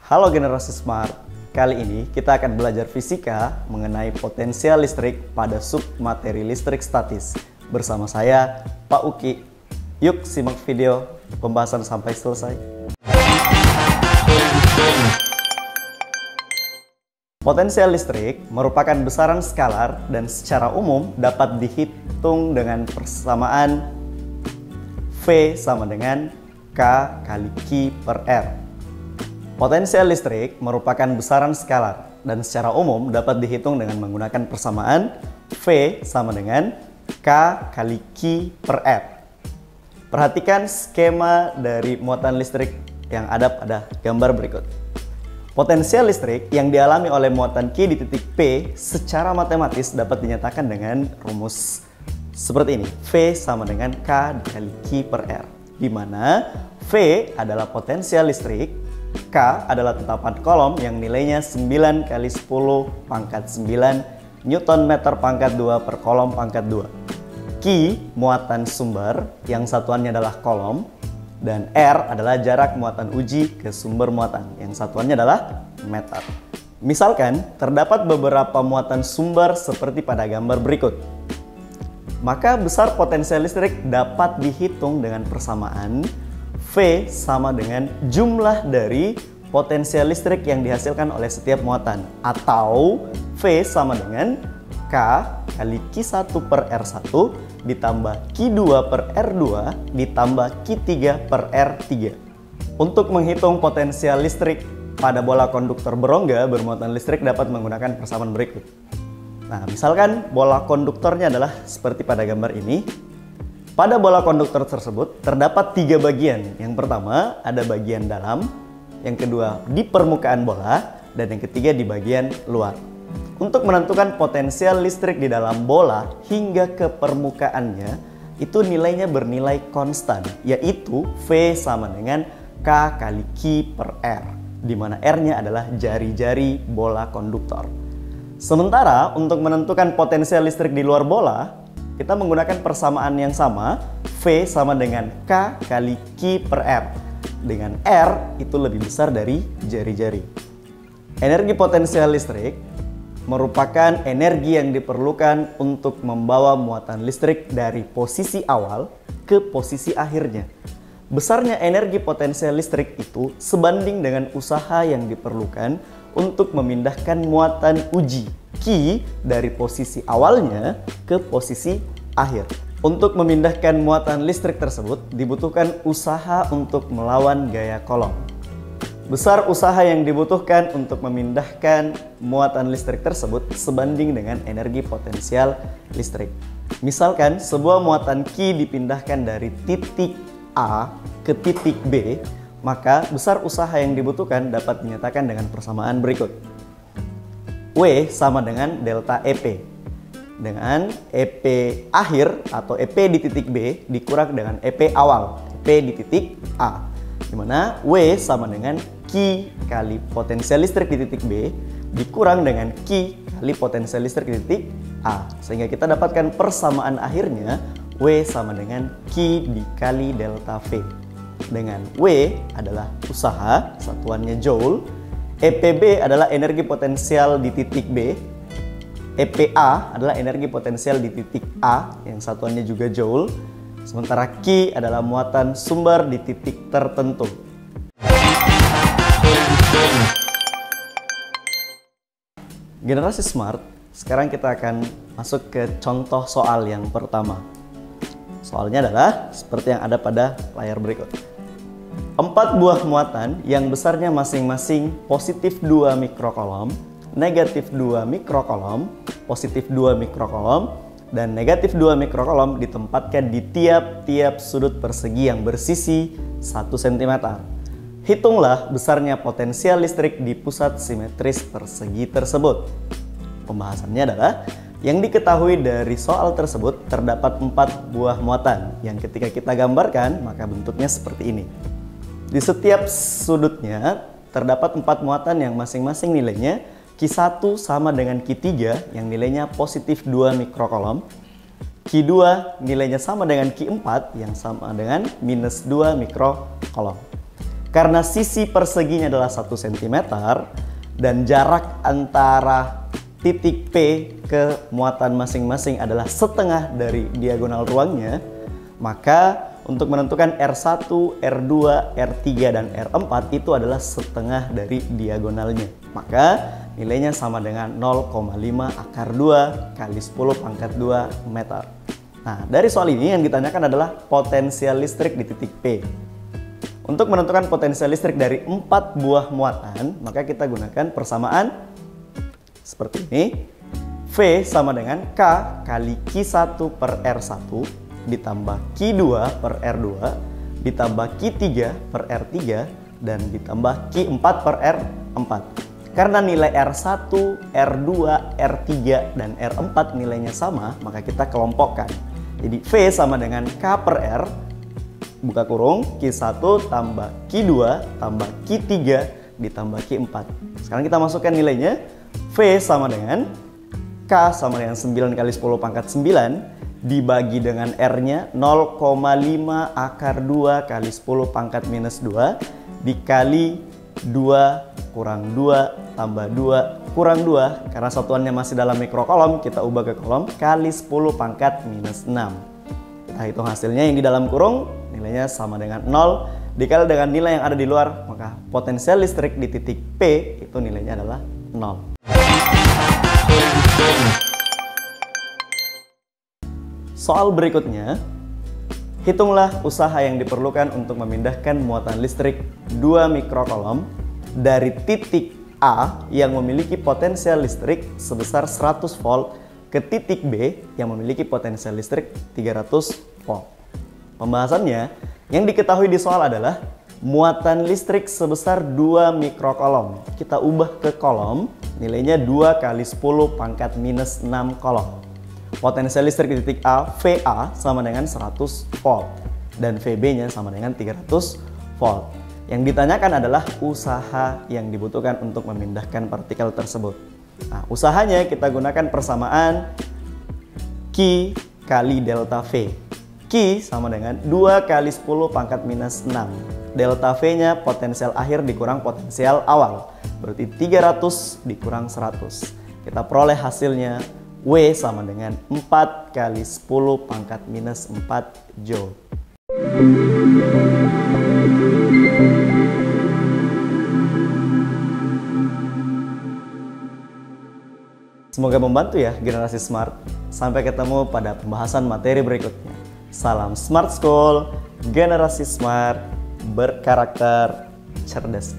Halo generasi smart, kali ini kita akan belajar fisika mengenai potensial listrik pada submateri listrik statis. Bersama saya, Pak Uki. Yuk simak video pembahasan sampai selesai. Potensial listrik merupakan besaran skalar dan secara umum dapat dihitung dengan persamaan V sama dengan K kali Q per R. Potensial listrik merupakan besaran skalar dan secara umum dapat dihitung dengan menggunakan persamaan V sama dengan K kali Q per R. Perhatikan skema dari muatan listrik yang ada pada gambar berikut. Potensial listrik yang dialami oleh muatan Q di titik P secara matematis dapat dinyatakan dengan rumus seperti ini. V sama dengan K dikali Q per R, di mana V adalah potensial listrik, K adalah tetapan kolom yang nilainya 9 kali 10 pangkat 9 Newton meter pangkat 2 per kolom pangkat 2. Q muatan sumber yang satuannya adalah kolom, dan R adalah jarak muatan uji ke sumber muatan yang satuannya adalah meter. Misalkan terdapat beberapa muatan sumber seperti pada gambar berikut. Maka besar potensial listrik dapat dihitung dengan persamaan V sama dengan jumlah dari potensial listrik yang dihasilkan oleh setiap muatan, atau V sama dengan K kali Q1 per R1 ditambah Q2 per R2 ditambah Q3 per R3. Untuk menghitung potensial listrik pada bola konduktor berongga bermuatan listrik dapat menggunakan persamaan berikut. Nah, misalkan bola konduktornya adalah seperti pada gambar ini. Pada bola konduktor tersebut terdapat 3 bagian. Yang pertama ada bagian dalam, yang kedua di permukaan bola, dan yang ketiga di bagian luar. Untuk menentukan potensial listrik di dalam bola hingga ke permukaannya, itu nilainya bernilai konstan, yaitu V sama dengan K kali Q per R, di mana R-nya adalah jari-jari bola konduktor. Sementara untuk menentukan potensial listrik di luar bola, kita menggunakan persamaan yang sama, V sama dengan K kali Q per R, dengan R itu lebih besar dari jari-jari. Energi potensial listrik merupakan energi yang diperlukan untuk membawa muatan listrik dari posisi awal ke posisi akhirnya. Besarnya energi potensial listrik itu sebanding dengan usaha yang diperlukan untuk memindahkan muatan uji Q dari posisi awalnya ke posisi akhir. Untuk memindahkan muatan listrik tersebut dibutuhkan usaha untuk melawan gaya kolom. Besar usaha yang dibutuhkan untuk memindahkan muatan listrik tersebut sebanding dengan energi potensial listrik. Misalkan sebuah muatan Q dipindahkan dari titik A ke titik B, maka besar usaha yang dibutuhkan dapat dinyatakan dengan persamaan berikut. W sama dengan delta EP, dengan EP akhir atau EP di titik B dikurang dengan EP awal, EP di titik A, di mana W sama dengan Q kali potensial listrik di titik B dikurang dengan Q kali potensial listrik di titik A, sehingga kita dapatkan persamaan akhirnya W sama dengan Q dikali delta V, dengan W adalah usaha, satuannya joule, EPB adalah energi potensial di titik B, EPA adalah energi potensial di titik A yang satuannya juga joule, sementara Q adalah muatan sumber di titik tertentu. Generasi smart, sekarang kita akan masuk ke contoh soal yang pertama. Soalnya adalah seperti yang ada pada layar berikut. 4 buah muatan yang besarnya masing-masing positif 2 mikrokolom, negatif 2 mikrokolom, positif 2 mikrokolom, dan negatif 2 mikrokolom ditempatkan di tiap-tiap sudut persegi yang bersisi 1 cm. Hitunglah besarnya potensial listrik di pusat simetris persegi tersebut. Pembahasannya adalah, yang diketahui dari soal tersebut terdapat 4 buah muatan yang ketika kita gambarkan maka bentuknya seperti ini. Di setiap sudutnya terdapat 4 muatan yang masing-masing nilainya Q1 sama dengan Q3 yang nilainya positif 2 mikrokolom. Q2 nilainya sama dengan Q4 yang sama dengan minus 2 mikrokolom. Karena sisi perseginya adalah 1 cm dan jarak antara titik P ke muatan masing-masing adalah setengah dari diagonal ruangnya, maka untuk menentukan R1, R2, R3, dan R4 itu adalah setengah dari diagonalnya. Maka nilainya sama dengan 0,5 akar 2 kali 10 pangkat 2 meter. Nah, dari soal ini yang ditanyakan adalah potensial listrik di titik P. Untuk menentukan potensial listrik dari 4 buah muatan, maka kita gunakan persamaan seperti ini. V sama dengan K kali Q1 per R1 ditambah Q2 per R2 ditambah Q3 per R3 dan ditambah Q4 per R4. Karena nilai R1, R2, R3, dan R4 nilainya sama, maka kita kelompokkan. Jadi V sama dengan K per R, buka kurung, Q1 tambah Q2 tambah Q3 ditambah Q4. Sekarang kita masukkan nilainya. V sama dengan K sama dengan 9 kali 10 pangkat 9 dibagi dengan R-nya 0,5 akar 2 kali 10 pangkat minus 2 dikali 2 kurang 2 tambah 2 kurang 2, karena satuannya masih dalam mikrokolom kita ubah ke kolom, kali 10 pangkat minus 6. Kita hitung hasilnya, yang di dalam kurung nilainya sama dengan 0 dikali dengan nilai yang ada di luar, maka potensial listrik di titik P itu nilainya adalah 0. Soal berikutnya, hitunglah usaha yang diperlukan untuk memindahkan muatan listrik 2 mikrokolom dari titik A yang memiliki potensial listrik sebesar 100 volt ke titik B yang memiliki potensial listrik 300 volt. Pembahasannya, yang diketahui di soal adalah muatan listrik sebesar 2 mikrokolom. Kita ubah ke kolom, nilainya 2 kali 10 pangkat minus 6 kolom. Potensial listrik di titik A, VA, sama dengan 100 volt. Dan VB-nya sama dengan 300 volt. Yang ditanyakan adalah usaha yang dibutuhkan untuk memindahkan partikel tersebut. Nah, usahanya kita gunakan persamaan Q kali delta V. Q sama dengan 2 kali 10 pangkat minus 6. Delta V-nya potensial akhir dikurang potensial awal. Berarti 300 dikurang 100. Kita peroleh hasilnya W sama dengan 4 kali 10 pangkat minus 4 Joule. Semoga membantu ya generasi smart. Sampai ketemu pada pembahasan materi berikutnya. Salam Smart School, generasi smart, berkarakter, cerdas.